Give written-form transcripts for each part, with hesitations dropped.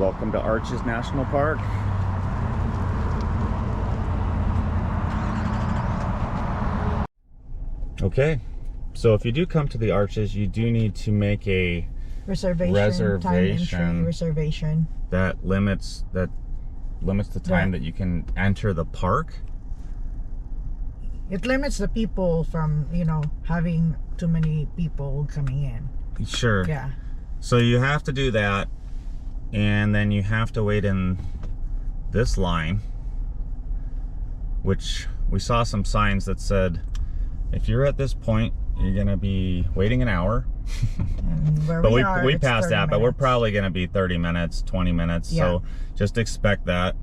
Welcome to Arches National Park. Okay, so if you do come to the Arches, you do need to make a reservation. Time entry reservation. That limits the time that you can enter the park. It limits the people from, you know, having too many people coming in. Sure. Yeah. So you have to do that, and then you have to wait in this line, which we saw some signs that said, if you're at this point, you're gonna be waiting an hour. But we passed that, but we're probably gonna be 30 minutes, 20 minutes. Yeah. So just expect that.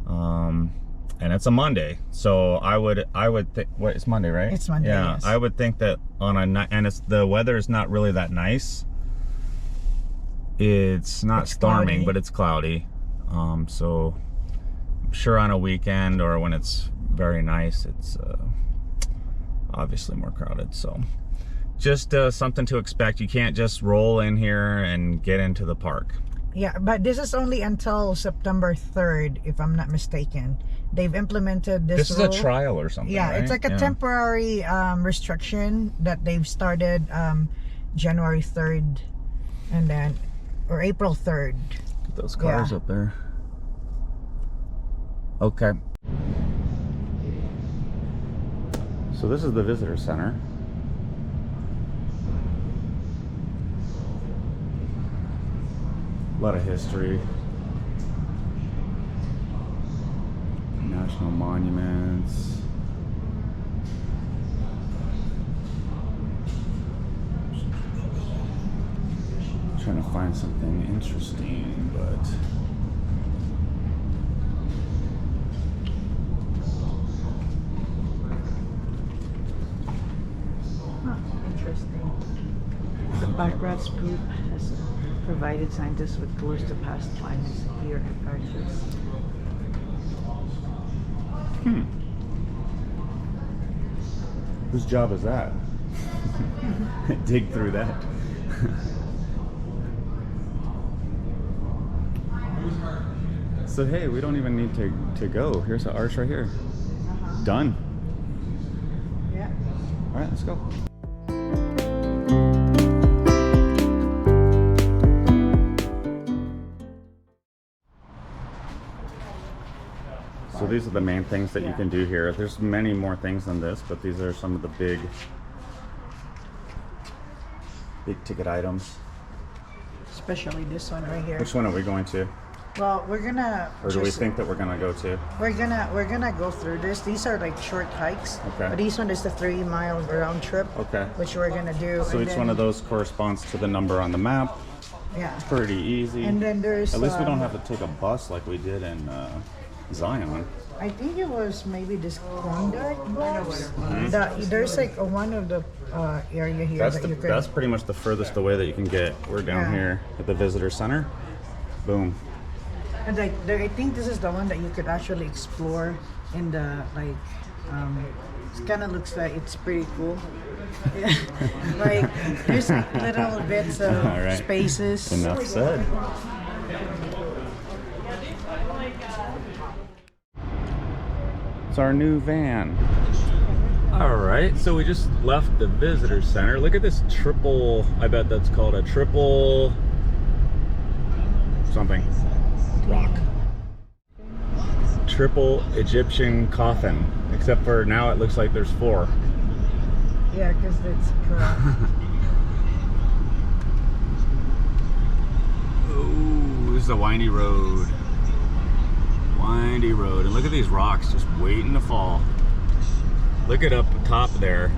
And it's a Monday, so I would think, what, it's Monday, right? It's Monday. Yeah, yes. I would think that and the weather is not really that nice. It's not storming, cloudy. But it's cloudy. So I'm sure on a weekend or when it's very nice, it's obviously more crowded. So just something to expect. You can't just roll in here and get into the park. Yeah, but this is only until September 3rd, if I'm not mistaken. They've implemented this rule. Is a trial or something, yeah, right? It's like a temporary restriction that they've started January 3rd and then, or April 3rd. Get those cars up there. Okay. So this is the visitor center. A lot of history. National monuments. Trying to find something interesting, but interesting. The Backrats group has provided scientists with tours to past climates here at Arches. Whose job is that? Dig through that. So hey, we don't even need to go. Here's the arch right here. Done. Yeah. All right, let's go. So these are the main things that you can do here. There's many more things than this, but these are some of the big ticket items. Especially this one right here. Which one are we going to? Well, we're gonna. Or do we think that we're gonna go to? We're gonna go through this. These are like short hikes. Okay. But this one is the 3 mile round trip. Okay. Which we're gonna do. So each one of those corresponds to the number on the map. Yeah. It's pretty easy. And then there's. At least we don't have to take a bus like we did in Zion. I think it was maybe this Klondike bus. There's like one of the area here that you could. That's pretty much the furthest away that you can get. We're down here at the visitor center. Boom. And like, I think this is the one that you could actually explore in the like. It kind of looks like it's pretty cool. Yeah. Like there's like little bits of spaces. Enough said. It's our new van. All right, so we just left the visitor center. Look at this triple, I bet that's called a triple something rock. Triple Egyptian coffin, except for now it looks like there's 4. Yeah, because it's correct. Oh, this is a windy road. Windy road, and look at these rocks just waiting to fall. Look at up top there.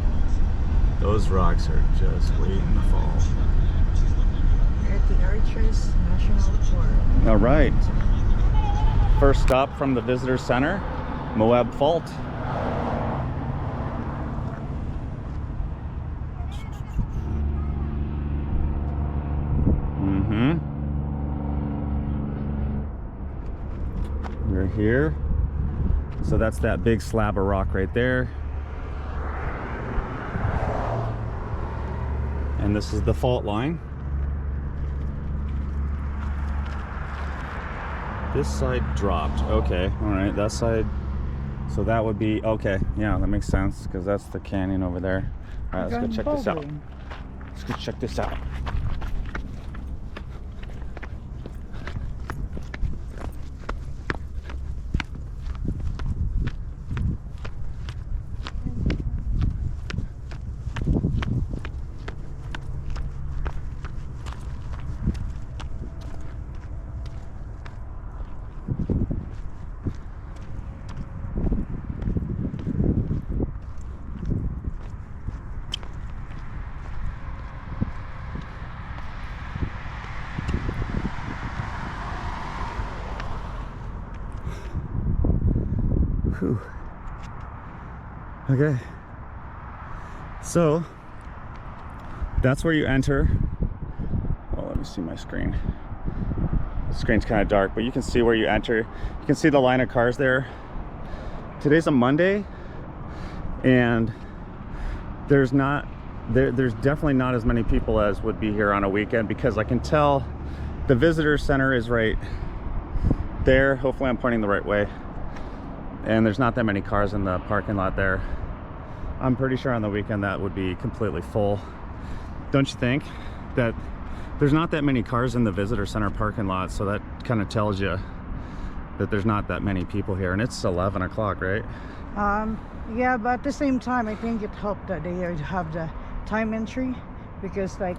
Those rocks are just waiting to fall. We're at the Arches National Park. All right. First stop from the visitor center, Moab Fault. We're here. So that's that big slab of rock right there. And this is the fault line. This side dropped. Okay, all right, that side. So that would be, okay, yeah, that makes sense, because that's the canyon over there. All right, let's go check this out. Let's go check this out. Whew. Okay, so that's where you enter. Well, let me see my screen. The screen's kind of dark, but you can see where you enter. You can see the line of cars there. Today's a Monday, and there's definitely not as many people as would be here on a weekend, because I can tell the visitor center is right there. Hopefully I'm pointing the right way. And there's not that many cars in the parking lot there. I'm pretty sure on the weekend that would be completely full. Don't you think? That there's not that many cars in the visitor center parking lot, so that kind of tells you that there's not that many people here. And it's 11 o'clock, right? Yeah, but at the same time, I think it helped that they have the time entry, because like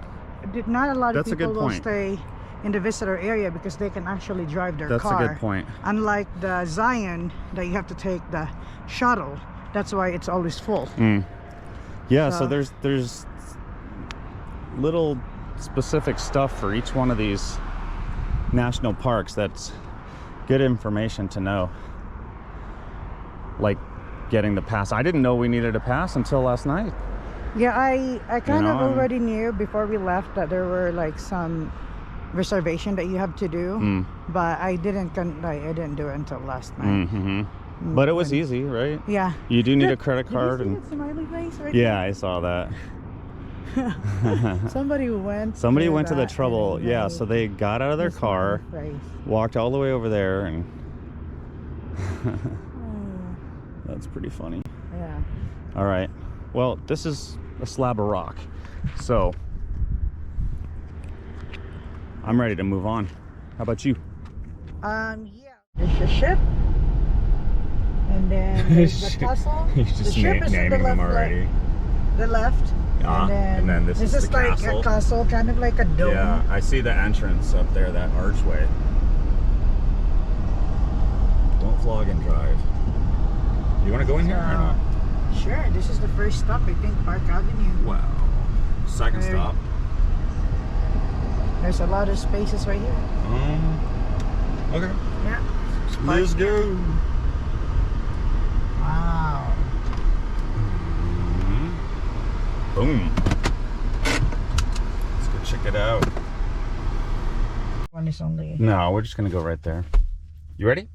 not a lot of That's a people good will point. stay in the visitor area because they can actually drive their That's car. a good point. Unlike the Zion that you have to take the shuttle, that's why it's always full. Yeah, so there's little specific stuff for each one of these national parks that's good information to know. Like getting the pass. I didn't know we needed a pass until last night. Yeah, I kind of know, already knew before we left that there were like some reservation that you have to do, but I didn't do it until last night. But it was easy, right? Yeah. You do need a credit card. Did you see And that smiley face right yeah, I saw that. there? Somebody went to the that trouble. and Yeah, made so they got out of their the car, smiley face. walked all the way over there, and Oh, that's pretty funny. yeah. All right, well, this is a slab of rock, so I'm ready to move on. How about you? Yeah. There's the ship, and then there's the castle. He's The just ship is to naming the them left, already. The left, And then this is is the like castle. a castle, kind of like a dome. Yeah, I see the entrance up there, that archway. Don't vlog and drive. You want to go in here or not? Sure. This is the first stop, I think, Park Avenue. Wow. Second Very- stop. There's a lot of spaces right here. Okay. Yeah. Let's go. Wow. Boom. Let's go check it out. One is only. No, we're just gonna go right there. You ready?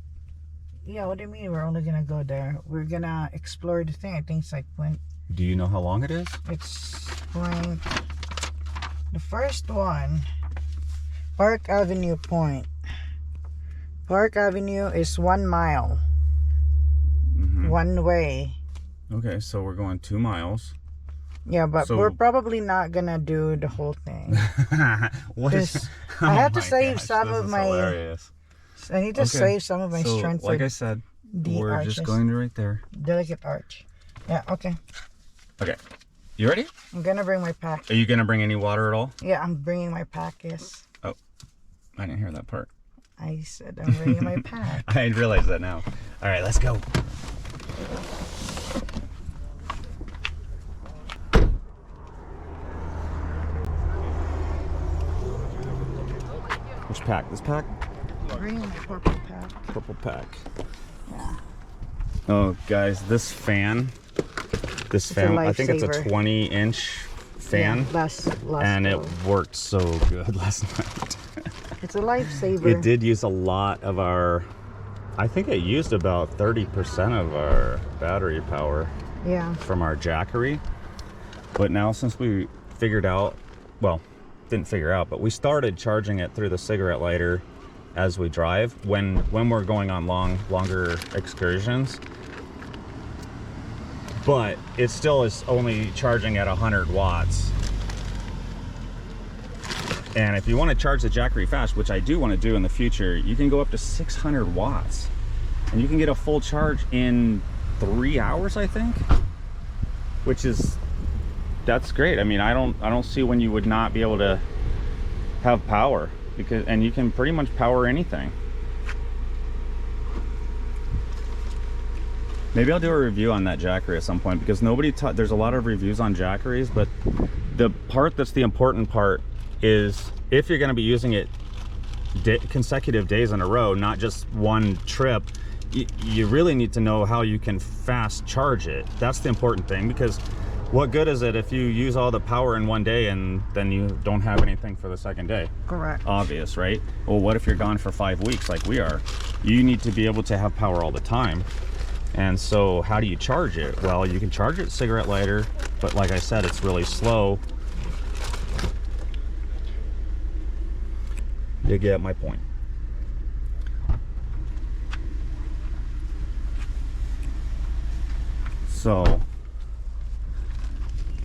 Yeah. What do you mean? We're only gonna go there. We're gonna explore the thing. I think it's like when Do you know how long it is? it's point. The first one, Park Avenue Point. Park Avenue is 1 mile, one way. Okay, so we're going 2 miles. Yeah, but So- we're probably not gonna do the whole thing. What is? This- I have to my save gosh, some this of is my- Hilarious. I need to Okay, save some of my So, strength like for I said, the we're arches. just going to right there. Delicate arch. Yeah. Okay. Okay, you ready? I'm gonna bring my pack. Are you gonna bring any water at all? Yeah, I'm bringing my pack. Yes. I didn't hear that part. I said I'm bringing my pack. I realize that now. All right, let's go. Which pack? This pack? I'm bringing my purple pack. Purple pack. Yeah. Oh, guys, this fan. This a fan. I think it's a lifesaver. 20-inch fan, Yeah, last and it go. worked so good last night. It's a lifesaver. It did use a lot of our. I think it used about 30% of our battery power Yeah. from our Jackery. But now, since we figured out, well, didn't figure out, but we started charging it through the cigarette lighter as we drive when we're going on longer excursions. But it still is only charging at 100 watts. And if you want to charge the Jackery fast, which I do want to do in the future, you can go up to 600 watts. And you can get a full charge in 3 hours, I think. Which is, that's great. I mean, I don't see when you would not be able to have power, because, and you can pretty much power anything. Maybe I'll do a review on that Jackery at some point, because there's a lot of reviews on Jackeries, but the part that's the important part is if you're going to be using it consecutive days in a row, not just one trip, you really need to know how you can fast charge it. That's the important thing, because what good is it if you use all the power in one day and then you don't have anything for the second day? Correct. Obvious, right? Well, what if you're gone for 5 weeks like we are? You need to be able to have power all the time. And so how do you charge it? Well, you can charge it cigarette lighter, but like I said, it's really slow. You get my point. So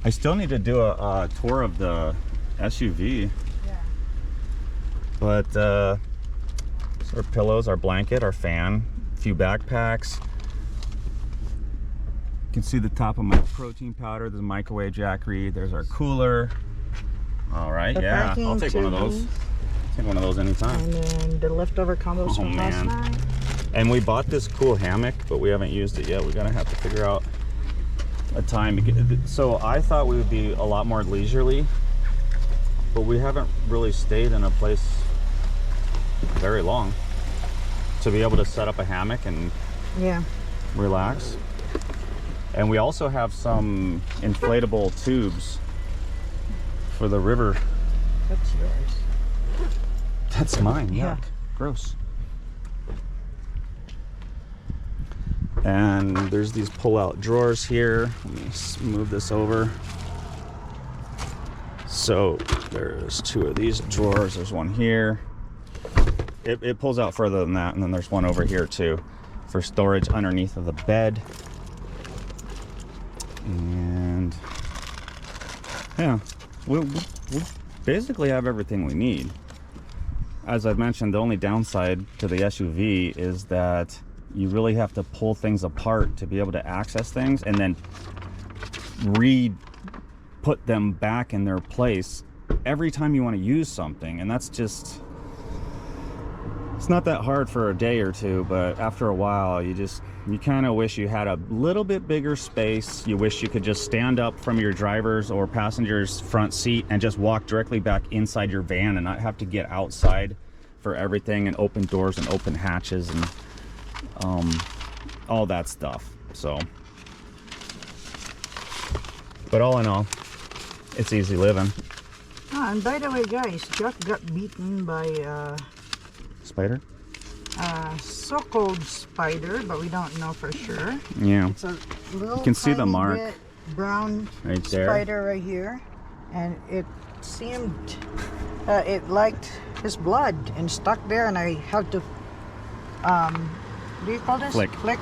I still need to do a tour of the SUV. Yeah. But our pillows, our blanket, our fan, a few backpacks. You can see the top of my protein powder, the microwave Jackery. There's our cooler. All right, yeah, I'll take one of those. Take one of those anytime. And then the leftover combos from last night. And we bought this cool hammock, but we haven't used it yet. We're gonna have to figure out a time. So I thought we would be a lot more leisurely, but we haven't really stayed in a place very long to be able to set up a hammock and relax. And we also have some inflatable tubes for the river. That's yours. That's mine. Yeah. Yuck. Gross. And there's these pull-out drawers here. Let me move this over. So there's 2 of these drawers. There's one here. It pulls out further than that, and then there's one over here too for storage underneath of the bed. And yeah, we'll basically have everything we need. As I've mentioned, the only downside to the SUV is that you really have to pull things apart to be able to access things, and then put them back in their place every time you want to use something. And that's just, it's not that hard for a day or two, but after a while you kind of wish you had a little bit bigger space. You wish you could just stand up from your driver's or passenger's front seat and just walk directly back inside your van and not have to get outside for everything and open doors and open hatches and all that stuff. So, but all in all, it's easy living. And by the way, guys, Jack got beaten by Spider? So-called spider, but we don't know for sure. Yeah. It's a little, you can see the tiny mark bit brown right there. spider right here, and it seemed it liked his blood and stuck there, and I have to what do you call this? Flick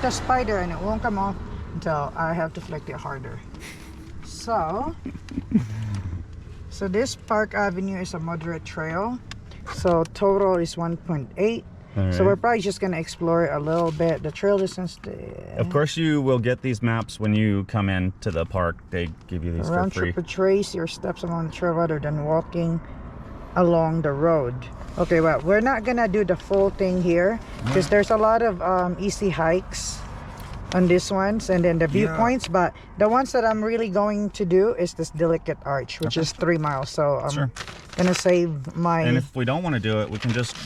the spider, and it won't come off until I have to flick it harder. So this Park Avenue is a moderate trail, so total is 1.8. Right. So we're probably just gonna explore it a little bit. The trail distance. Of course, you will get these maps when you come in to the park. They give you these for Round free. trip retrace your steps along the trail rather than walking along the road. Okay, well, we're not gonna do the full thing here because there's a lot of easy hikes on these ones, and then the viewpoints. But the ones that I'm really going to do is this Delicate Arch, which is 3 miles. So I'm gonna save my. And if we don't want to do it, we can just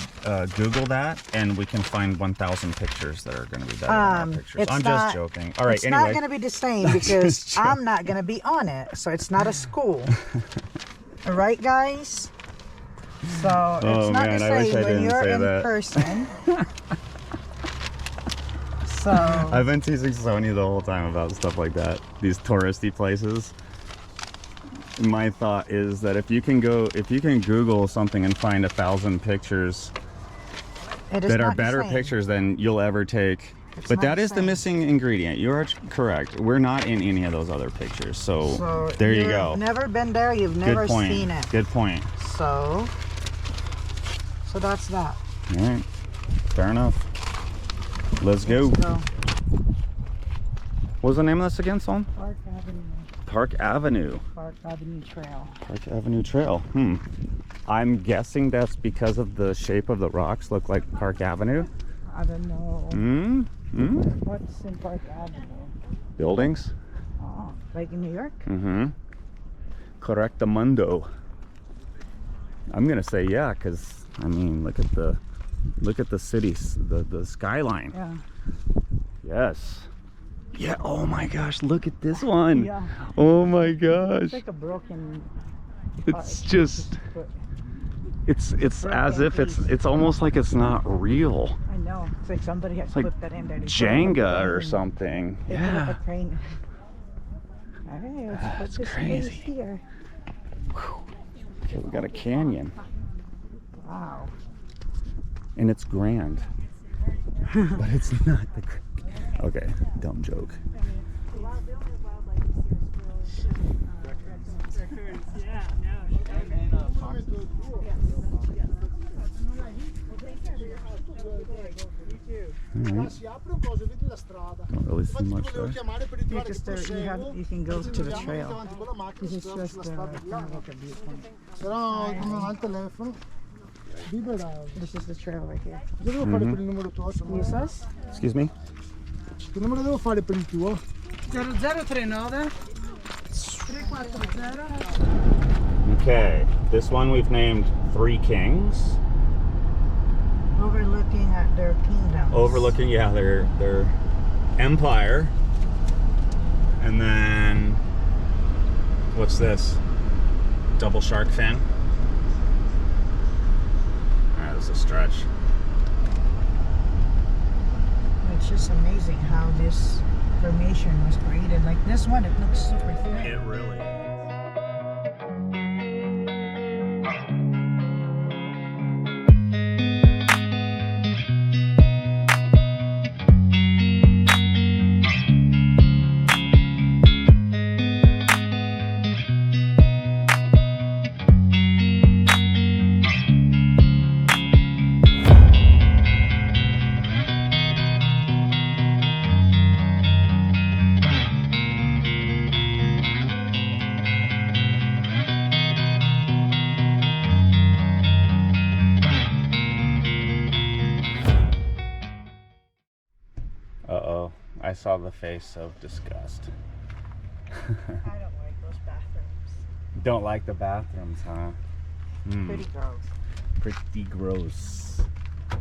Google that, and we can find 1,000 pictures that are going to be better than our pictures. I'm just joking. All right, it's anyway. not gonna be the same because I'm not gonna be on it, so it's not a school. All right, guys. So it's not the same when you're in person. So I've been teasing Sony the whole time about stuff like that, these touristy places. My thought is that if you can Google something and find 1,000 pictures It is that are not the better same. pictures than you'll ever take. It's But not that the is the same. missing ingredient. You're correct. We're not in any of those other pictures. So there you go. You've never been there. You've never Good point. seen it. Good point. So that's that. All right. Fair enough. Let's go. Let's go. What was the name of this again, Solon? Park Avenue. Park Avenue. Park Avenue Trail. Park Avenue Trail. I'm guessing that's because of the shape of the rocks look like Park Avenue. I don't know. What's in Park Avenue? Buildings. Oh, like in New York? Correctamundo. I'm gonna say yeah, because I mean, look at the cities, the skyline. Yeah. Yes. Yeah. Oh my gosh, look at this one. Yeah. Oh my gosh. It's like a broken. It's just. It's as if it's almost like it's not real. I know. It's like somebody has like put that in there. They put Jenga a or crane. something. They put Yeah. a crane. All right, let's put That's this crazy. place here. Okay, we got a canyon, Wow. and it's grand, but it's not the. Okay, dumb joke. Don't really see much there. Yeah, just you can go to the trail. This is just kind of like a viewpoint. This is the trail right here. Use us? Excuse me? Che numero devo fare per il tuo? 0039 340. Okay, this one we've named Three Kings. Overlooking at their kingdom. Overlooking, yeah, their empire. And then, what's this? Double shark fin. Alright, this is a stretch. It's just amazing how this formation was created. Like this one, it looks super thin. It really is. Uh-oh, I saw the face of disgust. I don't like those bathrooms. Don't like the bathrooms, huh? Pretty gross. Pretty gross.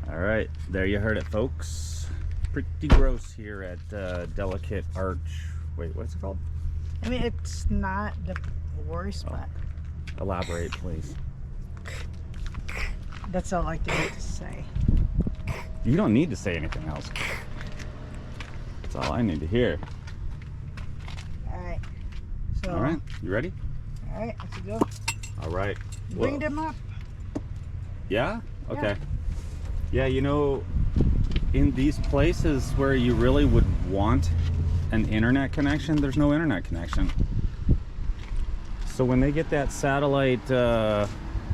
All right, there you heard it, folks. Pretty gross here at Delicate Arch. Wait, what's it called? I mean, it's not the worst, but Elaborate, please. that's all I can to say. You don't need to say anything else. That's all I need to hear. All right. So. All right, you ready? All right, let's go. All right. Bring Whoa. them up. Yeah? Okay. Yeah, you know, in these places where you really would want an internet connection, there's no internet connection. So when they get that satellite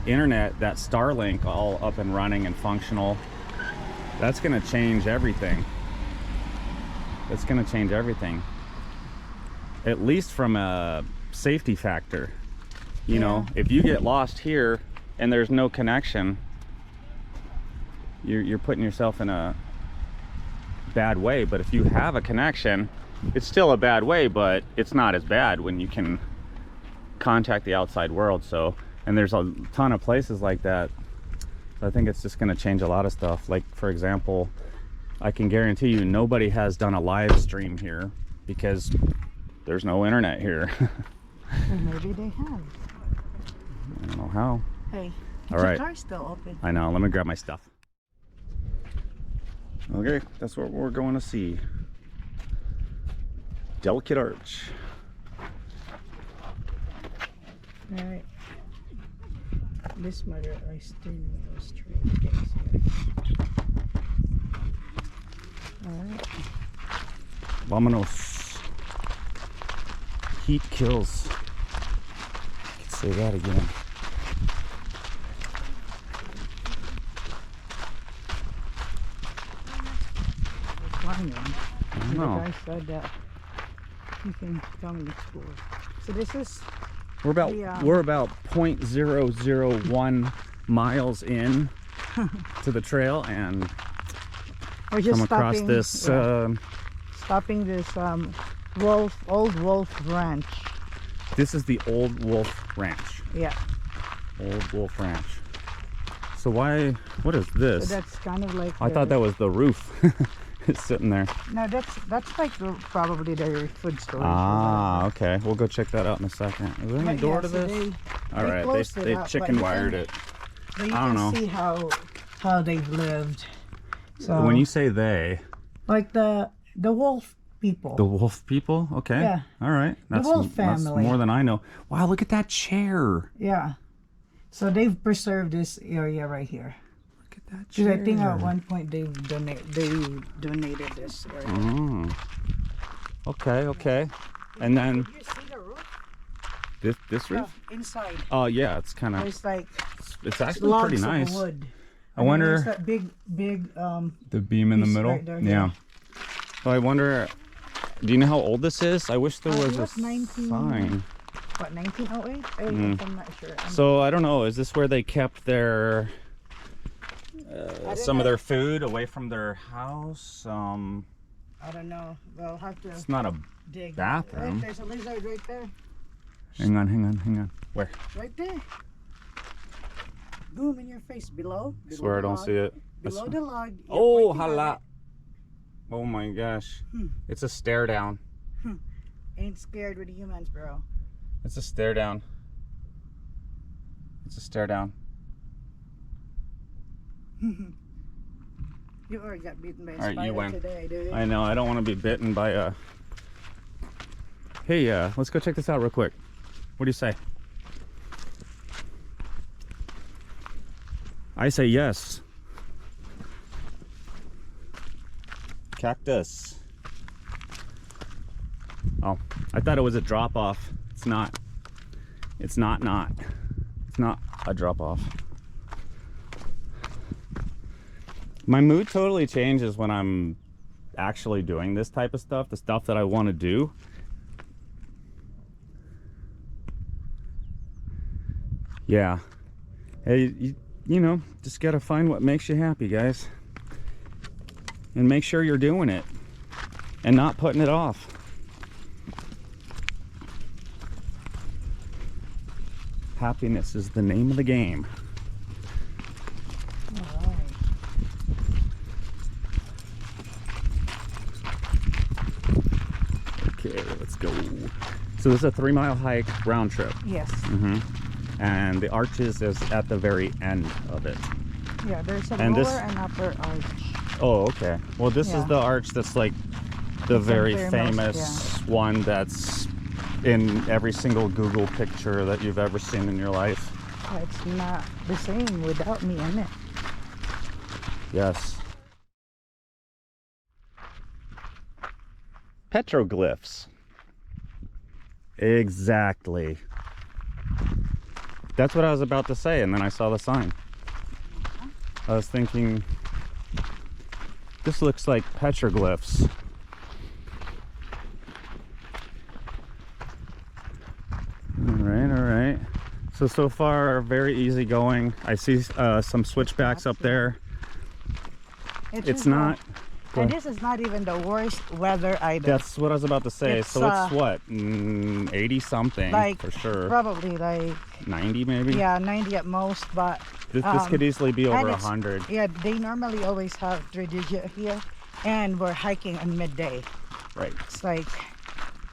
internet, that Starlink all up and running and functional, that's going to change everything. That's going to change everything. At least from a safety factor. You know, if you get lost here and there's no connection, you're putting yourself in a bad way. But if you have a connection, it's still a bad way, but it's not as bad when you can contact the outside world. So, and there's a ton of places like that. So I think it's just going to change a lot of stuff. Like, for example, I can guarantee you nobody has done a live stream here because there's no internet here. Or maybe they have. I don't know how. Hey, All the right. car's still open. I know, let me grab my stuff. Okay, that's what we're going to see. Delicate Arch. All right. This mother I still need those 3 things here. Alright. Vamonos. Heat kills. I can say that again. Climbing. I don't The know. guy said that he can come and explore. So this is We're about the, we're about 0.001 miles in to the trail, and we're just come across stopping, this. stopping this old wolf ranch. This is the Old Wolf Ranch. Yeah. Old Wolf Ranch. So why? What is this? So that's kind of like I thought that was the roof. It's sitting there. No, that's like probably their food storage. Ah, okay. We'll go check that out in a second. Is there any door to this? All right, closed it they up, chicken but wired it. But you I don't can know. see how they've lived. So When you say they, like the wolf people. the wolf people, okay. Yeah. All right. That's, wolf that's family. more than I know. Wow, look at that chair. Yeah. So they've preserved this area right here. Look at that Because chair. I think at one point they donated this area. Oh. Okay, okay. And then Did you see the roof? this Yeah, roof? inside. Oh yeah, it's kind of. There's like It's actually logs pretty nice. of wood. I And then wonder there's that big the beam in the piece middle. right there, yeah. yeah. So I wonder. Do you know how old this is? I wish there It was a was 19 sign. what 1908? I'm not sure. So I don't know. Is this where they kept their some of their food away from their house? I don't know. We'll have to It's not a dig. bathroom. Right, there's a lizard right there. Hang on. Where? Right there. Boom in your face. Below. I swear I don't see it. Below the log. You're Oh, pointing at hala. Oh my gosh. It's a stare down. it. Ain't scared with humans, bro. It's a stare down. It's a stare down. You already got beaten by a All right, you spider win. today, dude. I know. I don't want to be bitten by a. Hey, let's go check this out real quick. What do you say? I say yes. Cactus. Oh, I thought it was a drop off. It's not. It's not. It's not a drop off. My mood totally changes when I'm actually doing this type of stuff, the stuff that I want to do. Yeah. Hey, you know, just gotta find what makes you happy, guys. And make sure you're doing it and not putting it off. Happiness is the name of the game. Alright. Okay, let's go. So this is a 3-mile hike round trip. Yes. And the arches is at the very end of it. Yeah, there's a And lower this- and upper arch. Oh, okay. Well, this is Yeah. the arch that's like the very very famous most, one that's in every single Google picture that you've ever seen in your life. It's not the same without me in it. Yes. Petroglyphs. Exactly. That's what I was about to say, and then I saw the sign. I was thinking, this looks like petroglyphs. All right. So far, very easy going. I see some switchbacks up there. It's just not. And this is not even the worst weather either. That's what I was about to say. It's, So it's what, 80 something like for sure. probably like 90 maybe. yeah 90 at most, but This could easily be and over it's- 100. Yeah, they normally always have 3-digit here, and we're hiking on midday. Right. It's like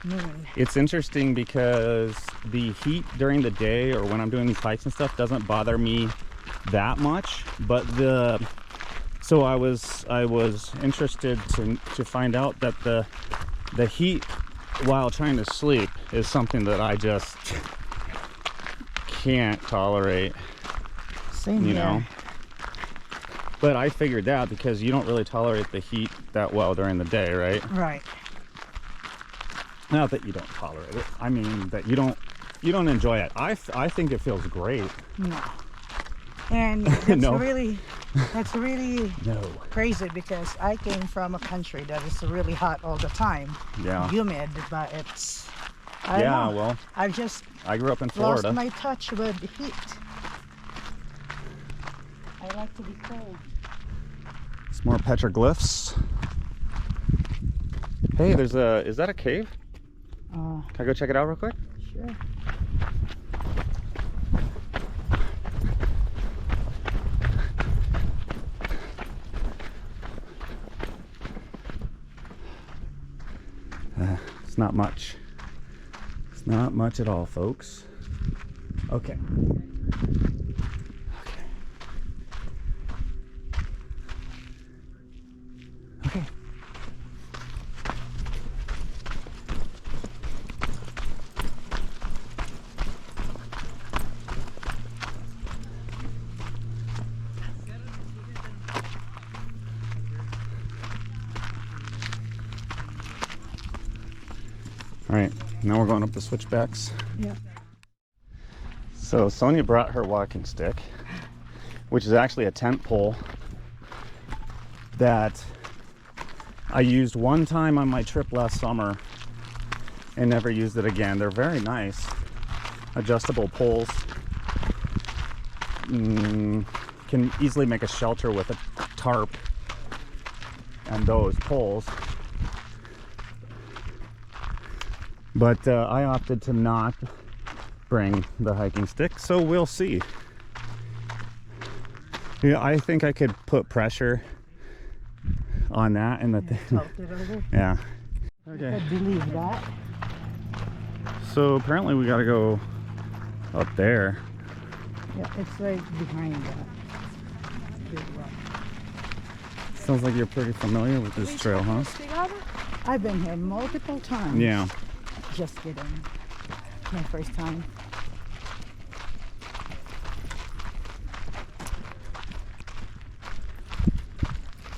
noon. It's interesting because the heat during the day or when I'm doing these hikes and stuff doesn't bother me that much, but so I was interested to find out that the heat while trying to sleep is something that I just can't tolerate, Same you here. know. But I figured that because you don't really tolerate the heat that well during the day, right? Right. Not that you don't tolerate it. I mean that you don't enjoy it. I think it feels great. No. And that's No. that's really No. crazy because I came from a country that is really hot all the time. Yeah. Humid, but it's I don't know. Well, I've just I grew up in lost Florida. my touch with the heat. I like to be cold. Some more petroglyphs. Hey, is that a cave? Can I go check it out real quick? Sure. It's not much. It's not much at all, folks. Okay. Okay. All right, now we're going up the switchbacks. Yeah. So Sonia brought her walking stick, which is actually a tent pole that I used one time on my trip last summer and never used it again. They're very nice, adjustable poles. Can easily make a shelter with a tarp and those poles. But I opted to not bring the hiking stick, so we'll see. Yeah, I think I could put pressure on that and the thing. Tilt it over. Yeah. I Okay. believe that. So apparently we gotta go up there. Yeah, it's like behind that big rock. Sounds like you're pretty familiar with this trail, huh? I've been here multiple times. Yeah. Just kidding. My first time.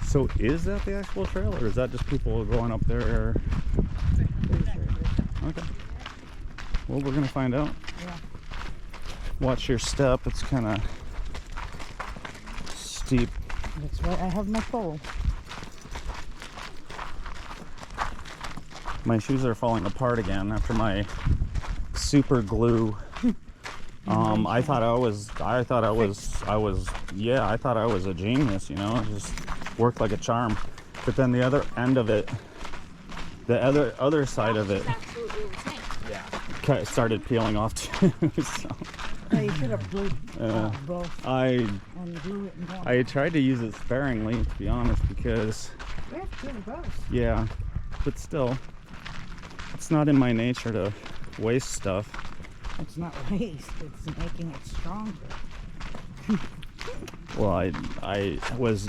So is that the actual trail, or is that just people going up there? Pretty sure it is. Okay. Well, we're gonna find out. Yeah. Watch your step. It's kind of steep. That's why I have my pole. My shoes are falling apart again after my super glue. I thought I was a genius, you know, it just worked like a charm. But then the other end of it, the other side of it, started peeling off too. So, Yeah, you should have glued both I and glue it and go. I tried to use it sparingly, to be honest, because Yeah, it's really gross. yeah, but still, it's not in my nature to waste stuff. It's not waste, it's making it stronger. Well, I was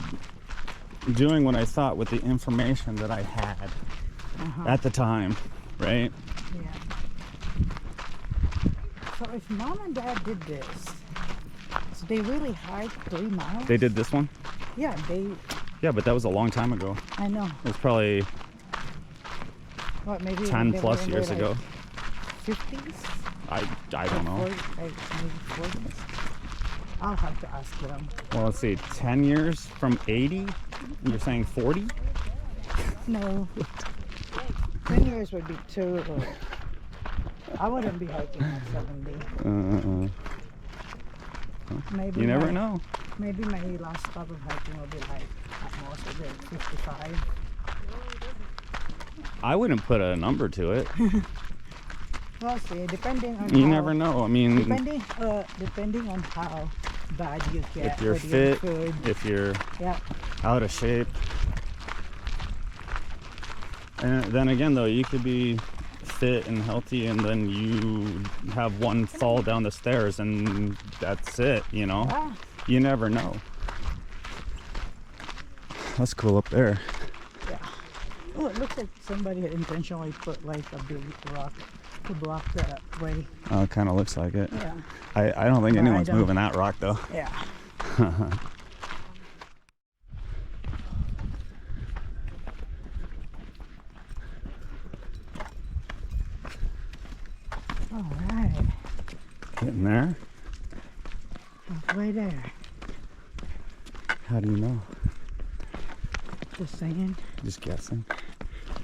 doing what I thought with the information that I had at the time, right? Yeah. So if mom and dad did this, so they really hiked 3 miles? They did this one? Yeah, Yeah, but that was a long time ago. I know. It was probably What, maybe 10 they plus were in years their, ago. 50s? I don't know. 40, maybe 40s? I'll have to ask them. Well, let's see, 10 years from 80? And you're saying 40? No. 10 years would be too low. I wouldn't be hiking at 70. Maybe You never my- know. Maybe my last stop of hiking will be like at most maybe 55. I wouldn't put a number to it. We'll see, depending on You how, never know. I mean, depending on how bad you get if you're with your fit, food. if you're Yeah, out of shape. And then again, though, you could be fit and healthy, and then you have one fall down the stairs, and that's it. You know, ah, you never know. That's cool up there. yeah. Oh, it looks like somebody had intentionally put like a big rock to block that way. Oh, it kind of looks like it. Yeah, I don't think But I anyone's don't- moving that rock though. yeah. All right. Getting there. Halfway there. How do you know? Just saying. Just guessing.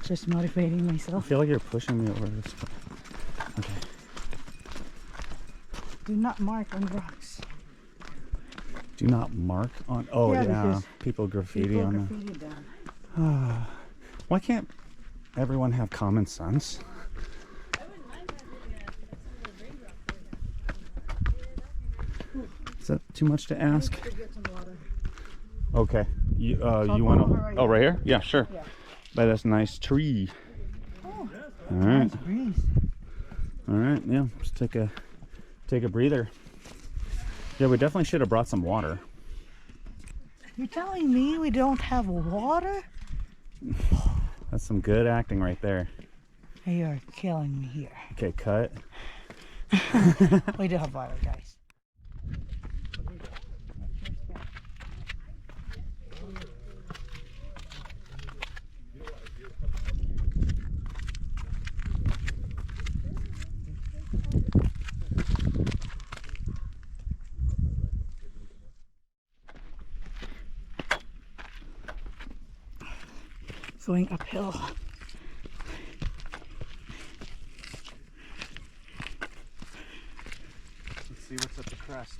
Just motivating I myself. feel like you're pushing me over this. Okay. Do not mark on rocks. Do not mark on. Oh Yeah, yeah, because people graffiti People on graffiti down. them. Why can't everyone have common sense? Is that too much to ask? To get some water. Okay. You I'll want go to? right Oh, right here? Yeah, sure. Yeah. By this nice tree. Oh, All right. nice breeze. All right. Yeah. Just take a breather. Yeah, we definitely should have brought some water. You're telling me we don't have water? That's some good acting right there. You're killing me here. Okay, cut. We do have water, guys. Going uphill. Let's see what's at the crest.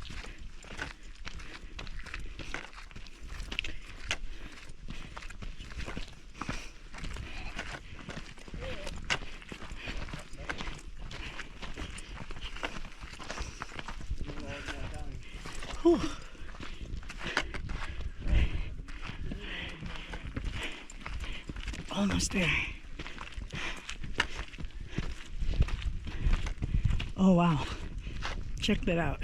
Whew. Almost there. Oh wow. Check that out.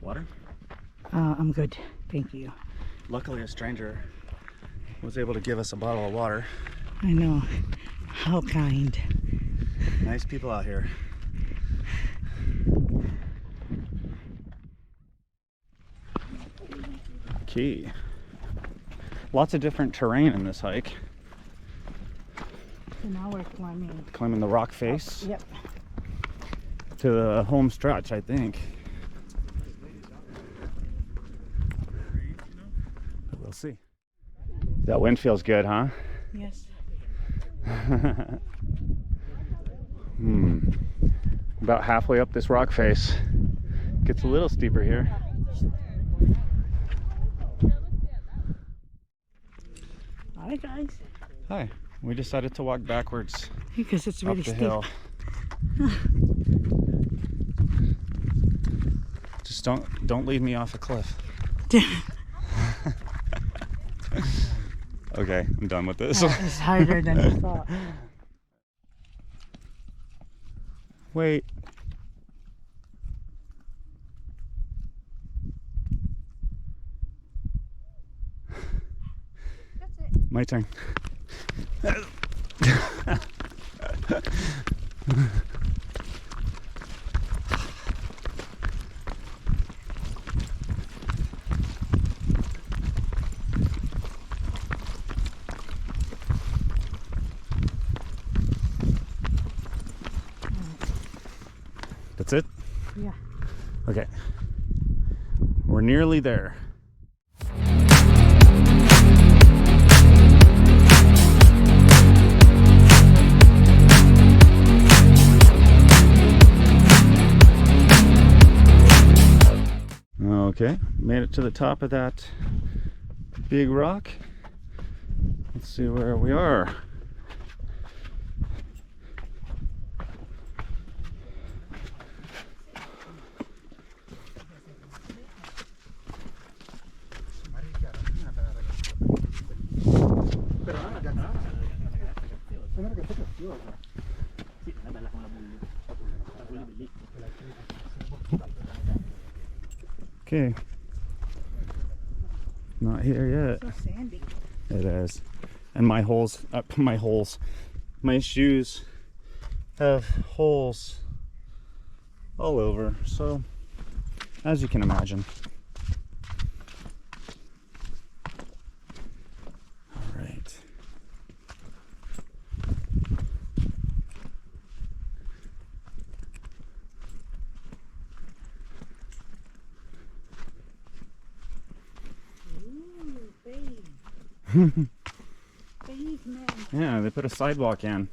Water? I'm good. Thank you. Luckily, a stranger was able to give us a bottle of water. I know. How kind. Nice people out here. Okay. Lots of different terrain in this hike. So now we're climbing. Climbing the rock face Yep. to the home stretch, I think. We'll see. That wind feels good, huh? Yes. About halfway up this rock face. Gets a little steeper here. Hi guys. Hi. We decided to walk backwards Because it's really up the steep. hill. Just don't lead me off a cliff. Okay, I'm done with this. It's harder than I thought. Wait. My turn. That's it? Yeah. Okay. We're nearly there. Okay, made it to the top of that big rock. Let's see where we are. Okay, not here yet. So sandy. It is, and my shoes have holes all over, so as you can imagine. Pavement. Yeah, they put a sidewalk in.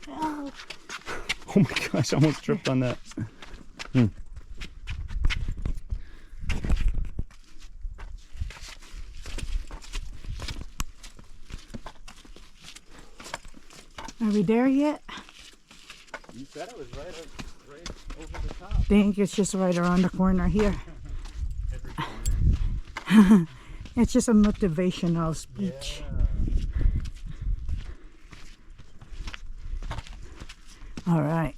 Oh, Oh my gosh, I almost tripped on that. are we there yet? You said it was right over the top. I think it's just right around the corner here. It's just a motivational speech. All right.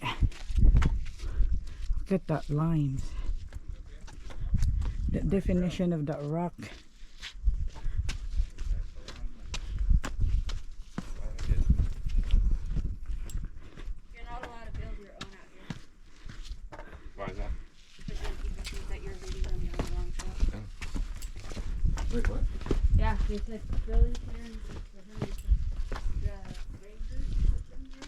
Look at that line. The definition of that rock. You're not allowed to build your own out here. Why is that? Because you can see that you're leading them down the wrong trail. Wait, what? Yeah, they said building clearance is prohibited. The rangers put them here.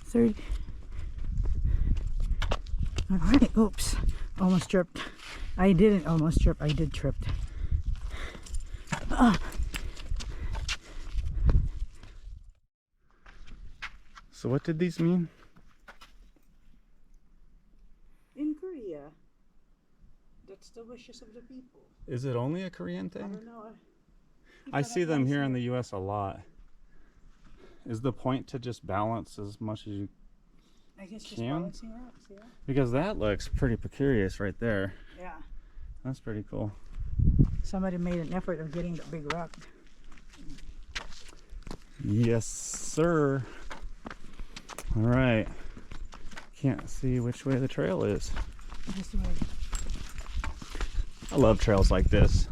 30. All right. Oops. Almost tripped. I didn't almost trip. I did trip. So what did these mean? In Korea, that's the wishes of the people. Is it only a Korean I thing? don't know. I see them here in the US a lot. Is the point to just balance as much as you... I guess just Can? balancing rocks, yeah. Because that looks pretty precarious right there. Yeah. That's pretty cool. Somebody made an effort of getting the big rock. Yes, sir. All right. Can't see which way the trail is. This way. I love trails like this.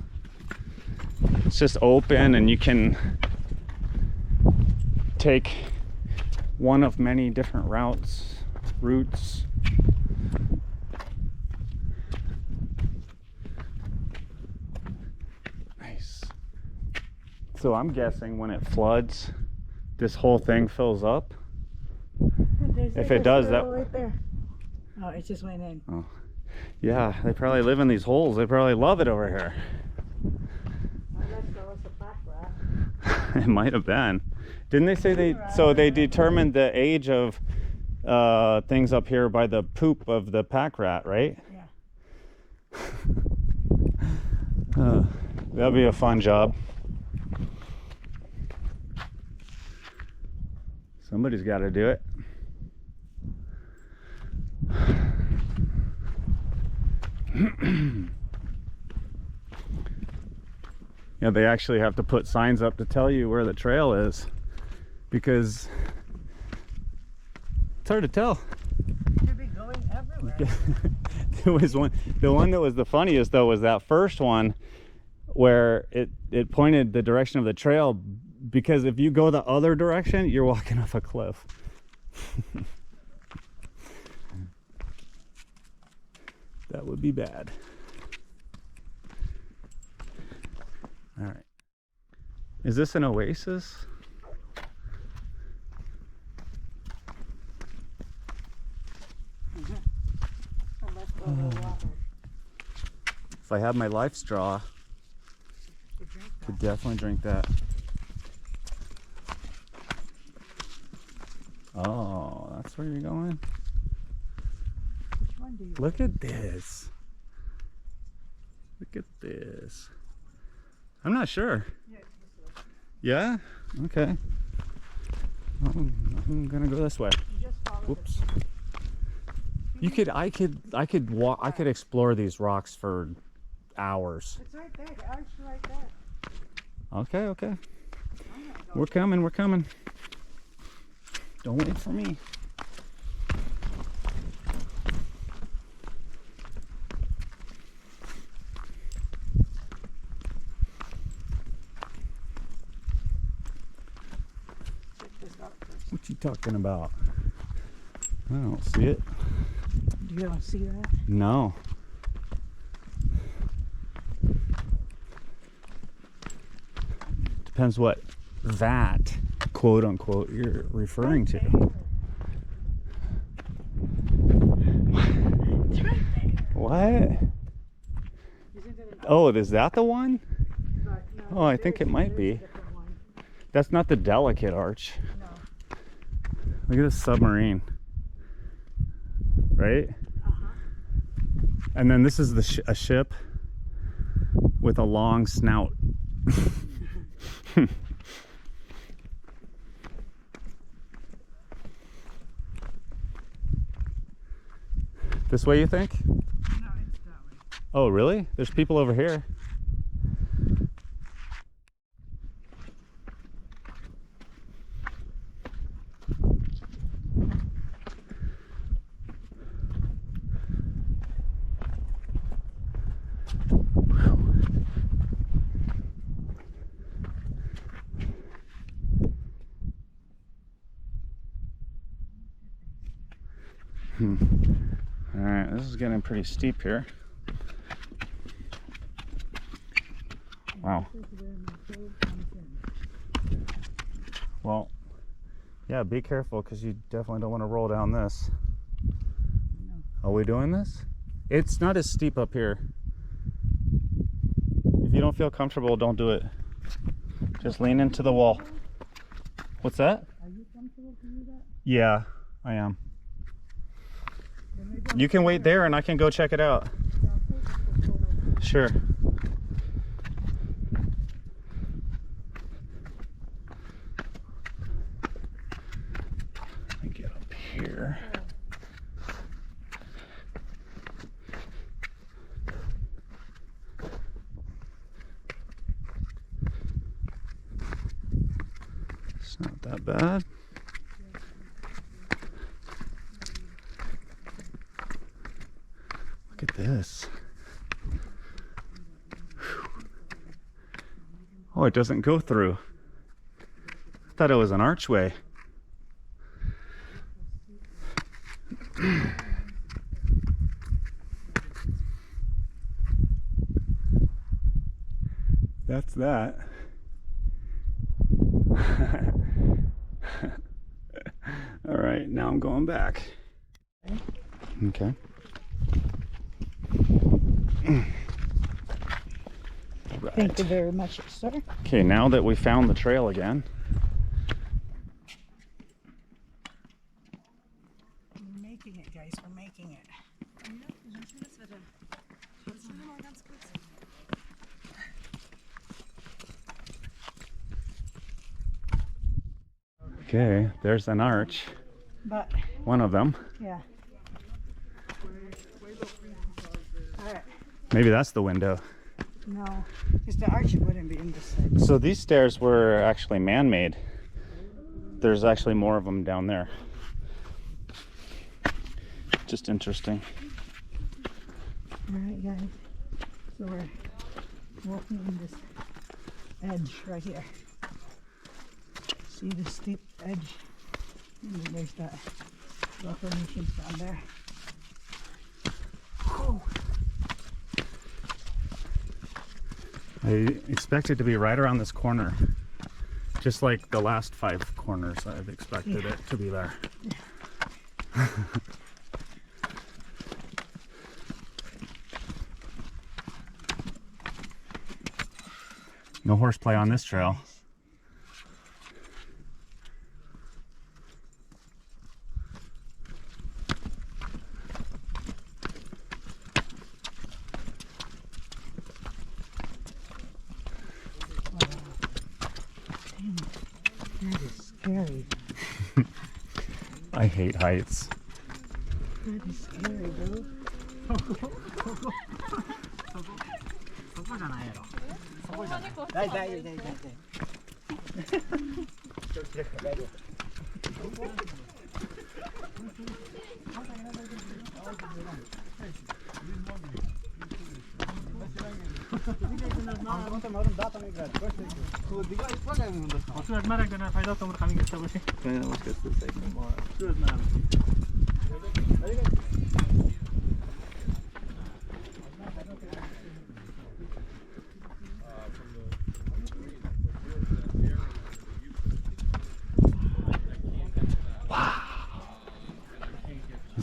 It's just open and you can take one of many different routes. Nice. So I'm guessing when it floods, this whole thing fills up. If it does, that... right there. Oh, it just went in. Oh, yeah, they probably live in these holes. They probably love it over here. Unless there was a pack rat. It might have been. Didn't they say they... So they determined the age of things up here by the poop of the pack rat, right? Yeah. That'll be a fun job. Somebody's got to do it. Yeah, they actually have to put signs up to tell you where the trail is because it's hard to tell. Should be going everywhere. There was one, the one that was the funniest though was that first one where it pointed the direction of the trail, because if you go the other direction, you're walking off a cliff. That would be bad. All right. Is this an oasis? If I had my life straw, I could definitely drink that. Oh, that's where you're going? Which one do you Look at this. Look at this. I'm not sure. Yeah? Okay. I'm gonna go this way. You just follow Whoops. I could walk. I could explore these rocks for hours. It's right there. The arch right there. Okay, okay. We're coming. We're coming. Don't wait for me. Check this out first. What you talking about? I don't see it. You don't see that? No. Depends what that quote unquote you're referring to. It's right there. What? Oh, is that the one? Oh, I think it might be. That's not the delicate arch. No. Look at this submarine. Right? And then this is the a ship with a long snout. This way, you think? No, it's that way. Oh, really? There's people over here. All right, this is getting pretty steep here. Wow. Well, yeah, be careful because you definitely don't want to roll down this. Are we doing this? It's not as steep up here. If you don't feel comfortable, don't do it. Just lean into the wall. What's that? Are you comfortable to do that? Yeah, I am. You can wait there and I can go check it out. Sure. Let me get up here. It's not that bad. Look at this. Oh, it doesn't go through. I thought it was an archway. That's that. All right, now I'm going back. Okay. Right. Thank you very much, sir. Okay, now that we found the trail again. We're making it, guys. We're making it. Okay, there's an arch. But, One of them. yeah. Alright. Maybe that's the window. No, because the arch wouldn't be in this side. So these stairs were actually man-made. There's actually more of them down there. Just interesting. Alright, guys. So we're walking on this edge right here. See the steep edge? And then there's that rock formations down there. Oh. I expect it to be right around this corner. Just like the last 5 corners, I've expected it to be there. No horseplay on this trail. That is scary. I hate heights. That is scary, bro.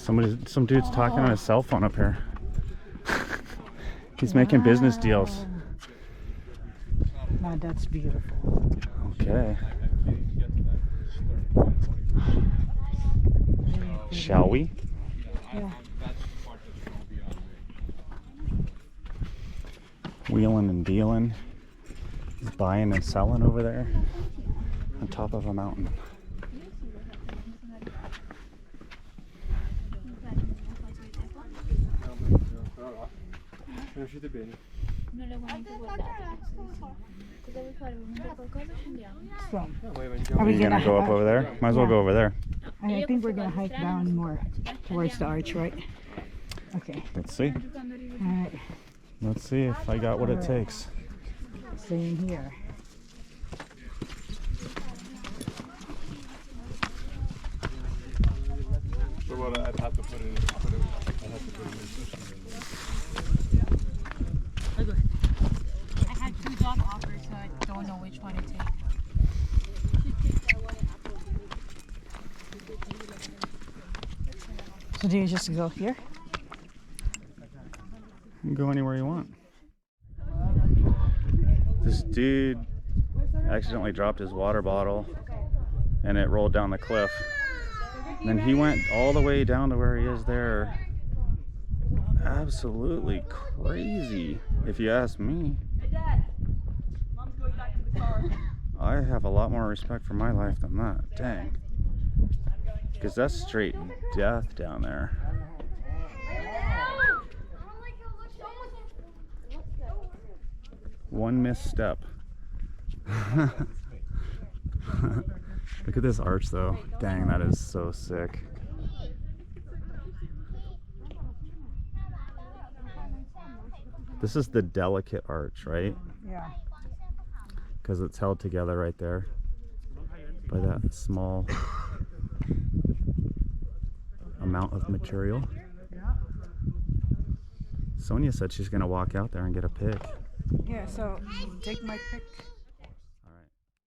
Some dude's talking on his cell phone up here. He's making business deals. Wow, that's beautiful. Okay. Shall we? Yeah. Wheeling and dealing. He's buying and selling over there on top of a mountain. Non le vuoi neanche guardare. Cosa vuoi fare? Vuoi mangiare qualcosa o scendiamo? So, Are are we you gonna go up over there? Might as well go over there. I think we're gonna hike down more towards the arch, right? Okay. Let's see. All right. Let's see if I got what it takes. Same here. I'd have to put it in. I had 2 job offers, so I don't know which one to take. So do you just go here? You can go anywhere you want. This dude accidentally dropped his water bottle and it rolled down the cliff. And then he went all the way down to where he is there. Absolutely crazy, if you ask me. I have a lot more respect for my life than that. Dang. Because that's straight death down there. One misstep. Look at this arch though. Dang, that is so sick. This is the delicate arch, right? Yeah. Because it's held together right there by that small amount of material. Sonia said she's gonna walk out there and get a pic. Yeah, so take my pic.